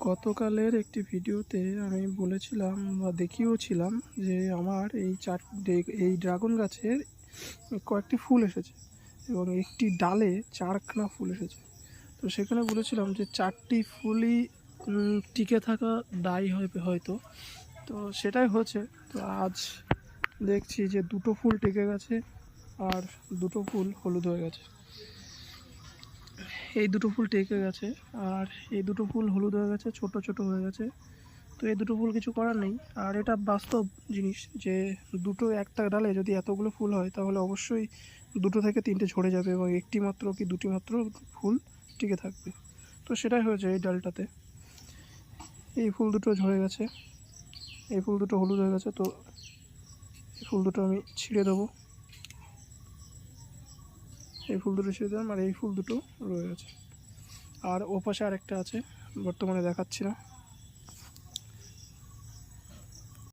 গতকালের একটি ভিডিওতে আমি বলেছিলাম বা দেখিয়েওছিলাম যে আমার এই ড্রাগন গাছের কয়েকটি ফুল এসেছে এবং একটি ডালে 4খানা ফুল এসেছে। তো সেখানে বলেছিলাম যে 4টি ফুলই টিকে থাকা দায়ী হবে হয়তো, তো সেটাই হয়েছে। তো আজ দেখছি যে 2টো ফুল টিকে গেছে আর 2টো ফুল হলুদ হয়ে গেছে। এই 2টো ফুল টিকে গেছে আর এই 2টো ফুল হলুদ হয়ে গেছে, ছোট ছোট হয়ে গেছে। তো এই 2টো ফুল কিছু করার নেই। আর এটা বাস্তব জিনিস যে একটা ডালে যদি এতগুলো ফুল হয় তাহলে অবশ্যই 2টো থেকে 3টে ঝরে যাবে এবং একটি মাত্র কি 2টি মাত্র ফুল টিকে থাকবে। তো সেটাই হয়েছে এই ডালটাতে। এই ফুল দুটো ঝরে গেছে, এই ফুল দুটো হলুদ হয়ে গেছে। তো এই ফুল দুটো আমি ছিঁড়ে দেবো, এই ফুল দুটো ছিঁড়ে দিলাম আর এই ফুল দুটো রয়ে গেছে। আর ওপাশে আরেকটা আছে, বর্তমানে দেখাচ্ছি না।